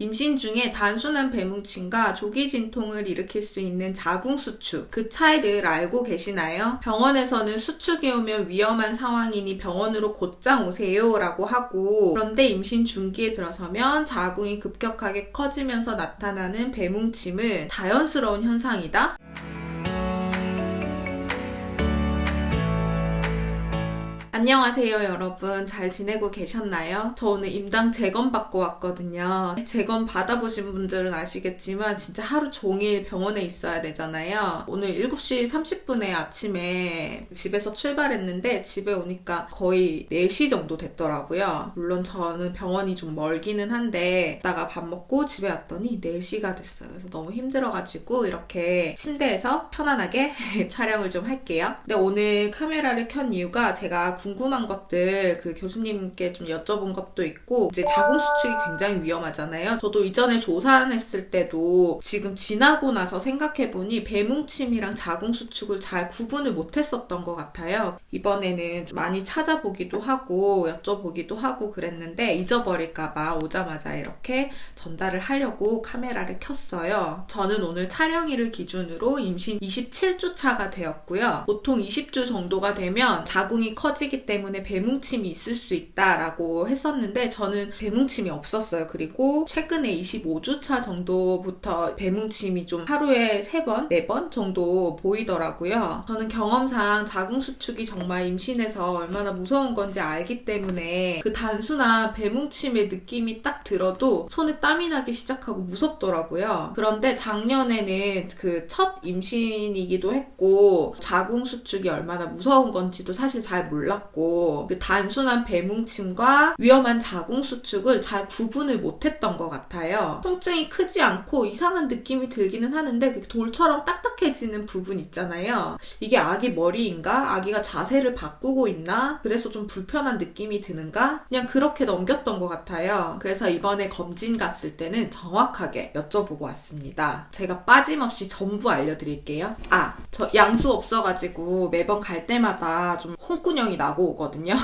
임신 중에 단순한 배뭉침과 조기 진통을 일으킬 수 있는 자궁수축, 그 차이를 알고 계시나요? 병원에서는 수축이 오면 위험한 상황이니 병원으로 곧장 오세요 라고 하고, 그런데 임신 중기에 들어서면 자궁이 급격하게 커지면서 나타나는 배뭉침을 자연스러운 현상이다? 안녕하세요 여러분, 잘 지내고 계셨나요? 저 오늘 임당 재검 받고 왔거든요. 재검 받아보신 분들은 아시겠지만 진짜 하루 종일 병원에 있어야 되잖아요. 오늘 7시 30분에 아침에 집에서 출발했는데 집에 오니까 거의 4시 정도 됐더라고요. 물론 저는 병원이 좀 멀기는 한데 이따가 밥 먹고 집에 왔더니 4시가 됐어요. 그래서 너무 힘들어가지고 이렇게 침대에서 편안하게 촬영을 좀 할게요. 근데 오늘 카메라를 켠 이유가 제가 궁금한 것들 그 교수님께 좀 여쭤본 것도 있고, 이제 자궁수축이 굉장히 위험하잖아요. 저도 이전에 조산했을 때도 지금 지나고 나서 생각해보니 배뭉침이랑 자궁수축을 잘 구분을 못했었던 것 같아요. 이번에는 좀 많이 찾아보기도 하고 여쭤보기도 하고 그랬는데 잊어버릴까봐 오자마자 이렇게 전달을 하려고 카메라를 켰어요. 저는 오늘 촬영일을 기준으로 임신 27주 차가 되었고요. 보통 20주 정도가 되면 자궁이 커지기 때문에 배뭉침이 있을 수 있다라고 했었는데 저는 배뭉침이 없었어요. 그리고 최근에 25주차 정도부터 배뭉침이 좀 하루에 3번, 4번 정도 보이더라고요. 저는 경험상 자궁수축이 정말 임신해서 얼마나 무서운 건지 알기 때문에 그 단순한 배뭉침의 느낌이 딱 들어도 손에 땀이 나기 시작하고 무섭더라고요. 그런데 작년에는 그 첫 임신이기도 했고 자궁수축이 얼마나 무서운 건지도 사실 잘 몰랐고 그 단순한 배뭉침과 위험한 자궁수축을 잘 구분을 못했던 것 같아요. 통증이 크지 않고 이상한 느낌이 들기는 하는데 그 돌처럼 딱딱해지는 부분 있잖아요. 이게 아기 머리인가? 아기가 자세를 바꾸고 있나? 그래서 좀 불편한 느낌이 드는가? 그냥 그렇게 넘겼던 것 같아요. 그래서 이번에 검진 갔을 때는 정확하게 여쭤보고 왔습니다. 제가 빠짐없이 전부 알려드릴게요. 저 양수 없어가지고 매번 갈 때마다 좀 홍군형이 나고 오거든요.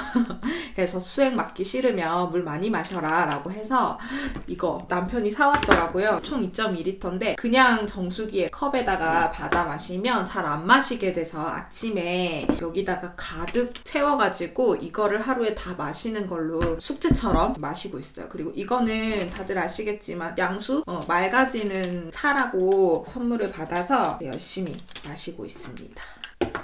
그래서 수액 맞기 싫으면 물 많이 마셔라 라고 해서 이거 남편이 사왔더라고요. 총 2.2리터인데 그냥 정수기에 컵에다가 받아 마시면 잘 안 마시게 돼서 아침에 여기다가 가득 채워가지고 이거를 하루에 다 마시는 걸로 숙제처럼 마시고 있어요. 그리고 이거는 다들 아시겠지만 양수 맑아지는 차라고 선물을 받아서 열심히 마시고 있습니다.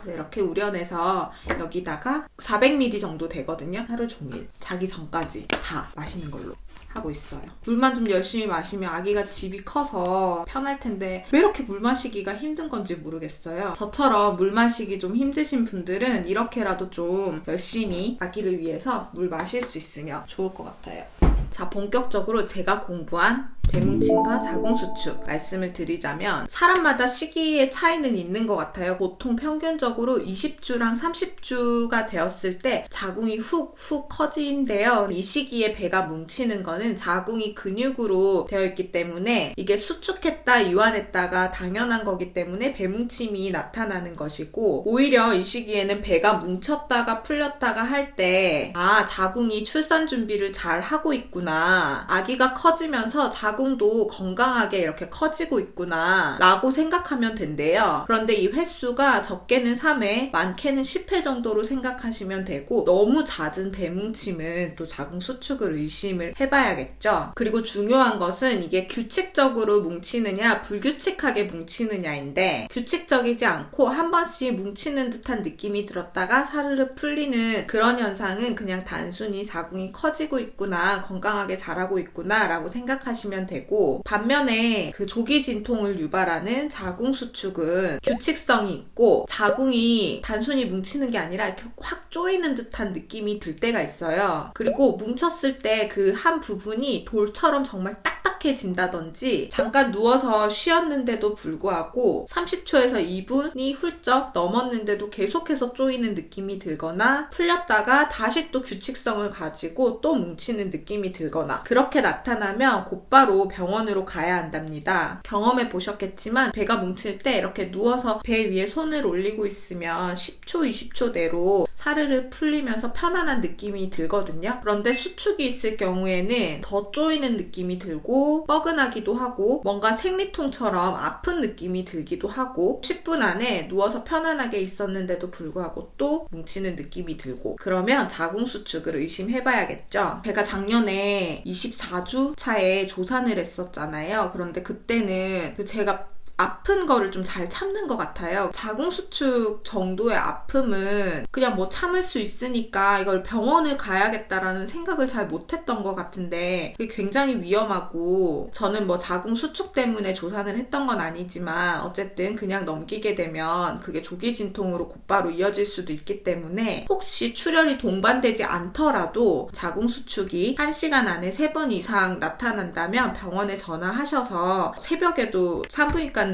이렇게 우려내서 여기다가 400ml 정도 되거든요. 하루 종일 자기 전까지 다 마시는 걸로 하고 있어요. 물만 좀 열심히 마시면 아기가 집이 커서 편할 텐데 왜 이렇게 물 마시기가 힘든 건지 모르겠어요. 저처럼 물 마시기 좀 힘드신 분들은 이렇게라도 좀 열심히 아기를 위해서 물 마실 수 있으면 좋을 것 같아요. 자, 본격적으로 제가 공부한 배뭉침과 자궁수축 말씀을 드리자면 사람마다 시기의 차이는 있는 것 같아요. 보통 평균적으로 20주랑 30주가 되었을 때 자궁이 훅훅 커진대요. 이 시기에 배가 뭉치는 거는 자궁이 근육으로 되어 있기 때문에 이게 수축했다 이완했다가 당연한 거기 때문에 배뭉침이 나타나는 것이고, 오히려 이 시기에는 배가 뭉쳤다가 풀렸다가 할 때 자궁이 출산 준비를 잘 하고 있구나, 아기가 커지면서 자궁도 건강하게 이렇게 커지고 있구나 라고 생각하면 된대요. 그런데 이 횟수가 적게는 3회, 많게는 10회 정도로 생각하시면 되고, 너무 잦은 배뭉침은 또 자궁 수축을 의심을 해봐야겠죠. 그리고 중요한 것은 이게 규칙적으로 뭉치느냐 불규칙하게 뭉치느냐인데, 규칙적이지 않고 한 번씩 뭉치는 듯한 느낌이 들었다가 사르르 풀리는 그런 현상은 그냥 단순히 자궁이 커지고 있구나, 건강하게 자라고 있구나 라고 생각하시면 되고, 반면에 그 조기 진통을 유발하는 자궁수축은 규칙성이 있고 자궁이 단순히 뭉치는 게 아니라 이렇게 확 조이는 듯한 느낌이 들 때가 있어요. 그리고 뭉쳤을 때 그 한 부분이 돌처럼 정말 딱딱해진다든지, 잠깐 누워서 쉬었는데도 불구하고 30초에서 2분이 훌쩍 넘었는데도 계속해서 조이는 느낌이 들거나, 풀렸다가 다시 또 규칙성을 가지고 또 뭉치는 느낌이 들거나, 그렇게 나타나면 곧바로 병원으로 가야 한답니다. 경험해 보셨겠지만 배가 뭉칠 때 이렇게 누워서 배 위에 손을 올리고 있으면 10초, 20초 내로 사르르 풀리면서 편안한 느낌이 들거든요. 그런데 수축이 있을 경우에는 더 조이는 느낌이 들고 하고 뻐근하기도 하고 뭔가 생리통처럼 아픈 느낌이 들기도 하고 10분 안에 누워서 편안하게 있었는데도 불구하고 또 뭉치는 느낌이 들고 그러면 자궁수축을 의심해봐야겠죠. 제가 작년에 24주 차에 조산을 했었잖아요. 그런데 그때는 제가 아픈 거를 좀 잘 참는 것 같아요. 자궁수축 정도의 아픔은 그냥 뭐 참을 수 있으니까 이걸 병원을 가야겠다라는 생각을 잘 못했던 것 같은데 그게 굉장히 위험하고 저는 뭐 자궁수축 때문에 조산을 했던 건 아니지만 어쨌든 그냥 넘기게 되면 그게 조기 진통으로 곧바로 이어질 수도 있기 때문에 혹시 출혈이 동반되지 않더라도 자궁수축이 1시간 안에 3번 이상 나타난다면 병원에 전화하셔서 새벽에도 산부인과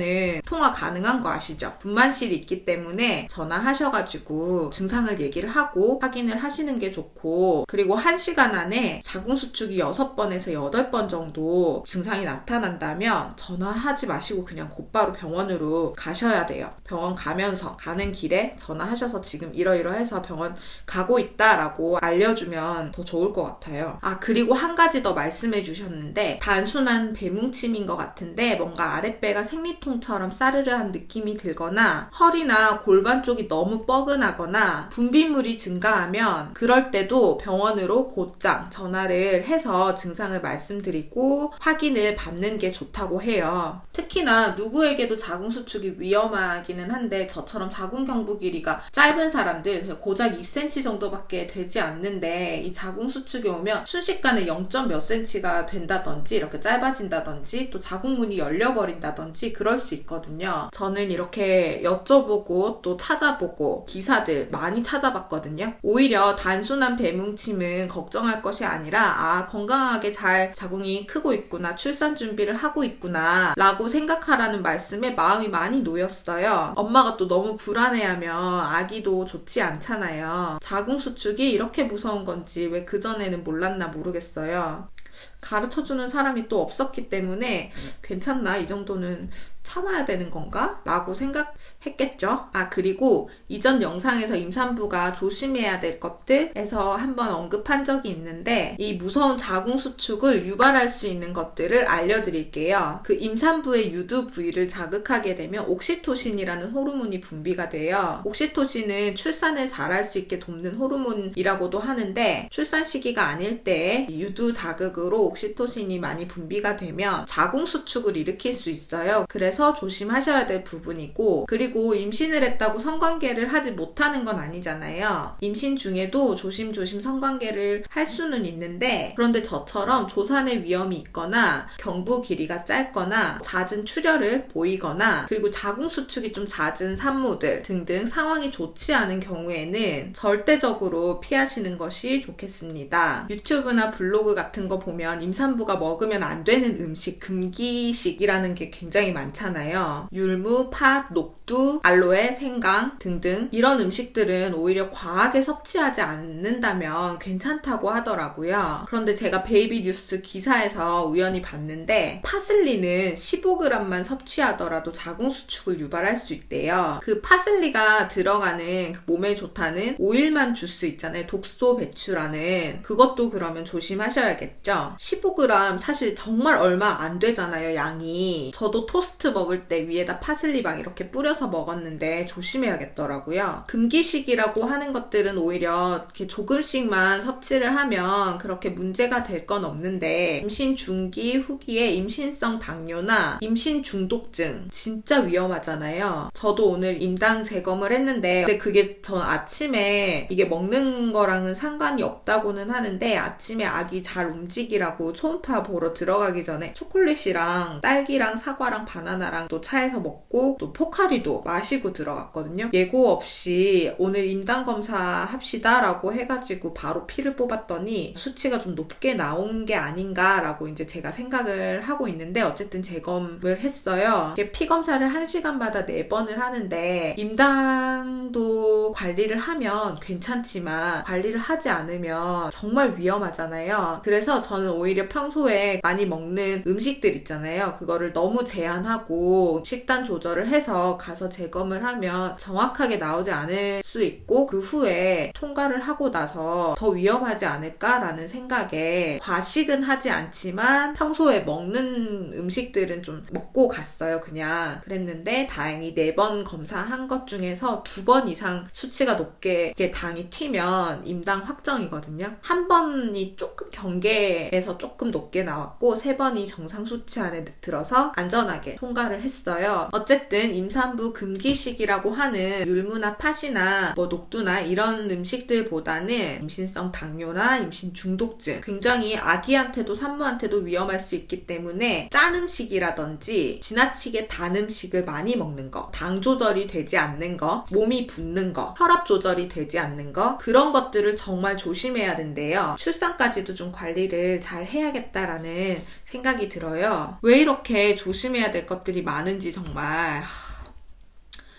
통화 가능한 거 아시죠? 분만실이 있기 때문에 전화하셔가지고 증상을 얘기를 하고 확인을 하시는 게 좋고 그리고 1시간 안에 자궁수축이 6번에서 8번 정도 증상이 나타난다면 전화하지 마시고 그냥 곧바로 병원으로 가셔야 돼요. 병원 가면서 가는 길에 전화하셔서 지금 이러이러해서 병원 가고 있다라고 알려주면 더 좋을 것 같아요. 그리고 한 가지 더 말씀해 주셨는데 단순한 배뭉침인 것 같은데 뭔가 아랫배가 통처럼 싸르르한 느낌이 들거나 허리나 골반 쪽이 너무 뻐근하거나 분비물이 증가하면 그럴 때도 병원으로 곧장 전화를 해서 증상을 말씀드리고 확인을 받는 게 좋다고 해요. 특히나 누구에게도 자궁수축이 위험하기는 한데 저처럼 자궁경부 길이가 짧은 사람들 고작 2cm 정도밖에 되지 않는데 이 자궁수축이 오면 순식간에 0. 몇 cm가 된다든지 이렇게 짧아진다든지 또 자궁문이 열려버린다든지 그럴 수 있거든요. 저는 이렇게 여쭤보고 또 찾아보고 기사들 많이 찾아봤거든요. 오히려 단순한 배뭉침은 걱정할 것이 아니라 건강하게 잘 자궁이 크고 있구나, 출산 준비를 하고 있구나 라고 생각하라는 말씀에 마음이 많이 놓였어요. 엄마가 또 너무 불안해하면 아기도 좋지 않잖아요. 자궁수축이 이렇게 무서운 건지 왜 그전에는 몰랐나 모르겠어요. 가르쳐주는 사람이 또 없었기 때문에 괜찮나? 이 정도는 참아야 되는 건가? 라고 생각했겠죠. 그리고 이전 영상에서 임산부가 조심해야 될 것들에서 한번 언급한 적이 있는데 이 무서운 자궁수축을 유발할 수 있는 것들을 알려드릴게요. 그 임산부의 유두 부위를 자극하게 되면 옥시토신이라는 호르몬이 분비가 돼요. 옥시토신은 출산을 잘할 수 있게 돕는 호르몬이라고도 하는데 출산 시기가 아닐 때 유두 자극으로 옥시토신이 많이 분비가 되면 자궁수축을 일으킬 수 있어요. 그래서 조심하셔야 될 부분이고 그리고 임신을 했다고 성관계를 하지 못하는 건 아니잖아요. 임신 중에도 조심조심 성관계를 할 수는 있는데 그런데 저처럼 조산의 위험이 있거나 경부 길이가 짧거나 잦은 출혈을 보이거나 그리고 자궁수축이 좀 잦은 산모들 등등 상황이 좋지 않은 경우에는 절대적으로 피하시는 것이 좋겠습니다. 유튜브나 블로그 같은 거 보면 임산부가 먹으면 안 되는 음식, 금기식이라는 게 굉장히 많잖아요. 율무, 팥, 녹두, 알로에, 생강 등등 이런 음식들은 오히려 과하게 섭취하지 않는다면 괜찮다고 하더라고요. 그런데 제가 베이비 뉴스 기사에서 우연히 봤는데 파슬리는 15g만 섭취하더라도 자궁수축을 유발할 수 있대요. 그 파슬리가 들어가는 그 몸에 좋다는 오일만 주스 있잖아요. 독소 배출하는 그것도 그러면 조심하셔야겠죠. 15g 사실 정말 얼마 안 되잖아요, 양이. 저도 토스트 먹을 때 위에다 파슬리 막 이렇게 뿌려서 먹었는데 조심해야겠더라고요. 금기식이라고 하는 것들은 오히려 이렇게 조금씩만 섭취를 하면 그렇게 문제가 될 건 없는데 임신 중기, 후기에 임신성 당뇨나 임신 중독증 진짜 위험하잖아요. 저도 오늘 임당 재검을 했는데 근데 그게 전 아침에 이게 먹는 거랑은 상관이 없다고는 하는데 아침에 아기 잘 움직이라고 초음파 보러 들어가기 전에 초콜릿이랑 딸기랑 사과랑 바나나랑 또 차에서 먹고 또 포카리도 마시고 들어갔거든요. 예고 없이 오늘 임당 검사 합시다 라고 해가지고 바로 피를 뽑았더니 수치가 좀 높게 나온 게 아닌가라고 이제 제가 생각을 하고 있는데 어쨌든 재검을 했어요. 피 검사를 1시간마다 4번을 하는데 임당도 관리를 하면 괜찮지만 관리를 하지 않으면 정말 위험하잖아요. 그래서 저는 저는 오히려 평소에 많이 먹는 음식들 있잖아요. 그거를 너무 제한하고 식단 조절을 해서 가서 재검을 하면 정확하게 나오지 않을 수 있고 그 후에 통과를 하고 나서 더 위험하지 않을까라는 생각에 과식은 하지 않지만 평소에 먹는 음식들은 좀 먹고 갔어요. 그냥 그랬는데 다행히 4번 검사한 것 중에서 2번 이상 수치가 높게 당이 튀면 임당 확정이거든요. 한 번이 조금 경계에서 조금 높게 나왔고 3번이 정상 수치 안에 들어서 안전하게 통과를 했어요. 어쨌든 임산부 금기식이라고 하는 율무나 팥이나 녹두나 이런 음식들보다는 임신성 당뇨나 임신 중독증 굉장히 아기한테도 산모한테도 위험할 수 있기 때문에 짠 음식이라든지 지나치게 단 음식을 많이 먹는 거, 당 조절이 되지 않는 거, 몸이 붓는 거, 혈압 조절이 되지 않는 거 그런 것들을 정말 조심해야 된대요. 출산까지도 좀 관리를 잘 해야겠다라는 생각이 들어요. 왜 이렇게 조심해야 될 것들이 많은지 정말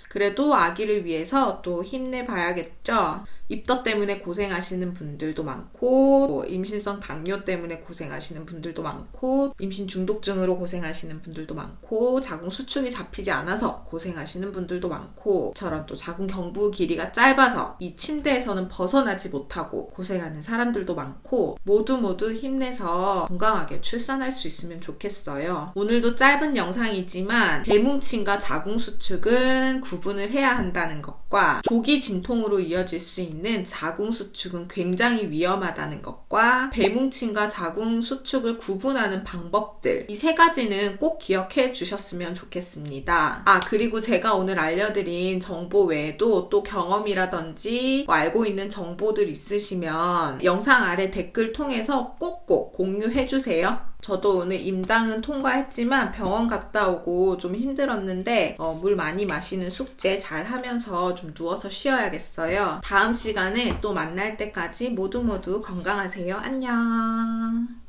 그래도 아기를 위해서 또 힘내봐야겠죠. 입덧 때문에 고생하시는 분들도 많고 임신성 당뇨 때문에 고생하시는 분들도 많고 임신 중독증으로 고생하시는 분들도 많고 자궁 수축이 잡히지 않아서 고생하시는 분들도 많고 저런 또 자궁 경부 길이가 짧아서 이 침대에서는 벗어나지 못하고 고생하는 사람들도 많고 모두 힘내서 건강하게 출산할 수 있으면 좋겠어요. 오늘도 짧은 영상이지만 배뭉침과 자궁 수축은 구분을 해야 한다는 것과 조기 진통으로 이어질 수 있는 자궁 수축은 굉장히 위험하다는 것과 배뭉침과 자궁 수축을 구분하는 방법들 이 3가지는 꼭 기억해 주셨으면 좋겠습니다. 그리고 제가 오늘 알려드린 정보 외에도 또 경험이라든지 알고 있는 정보들 있으시면 영상 아래 댓글 통해서 꼭꼭 공유해 주세요. 저도 오늘 임당은 통과했지만 병원 갔다 오고 좀 힘들었는데 물 많이 마시는 숙제 잘 하면서 좀 누워서 쉬어야겠어요. 다음 시간에 또 만날 때까지 모두 건강하세요. 안녕.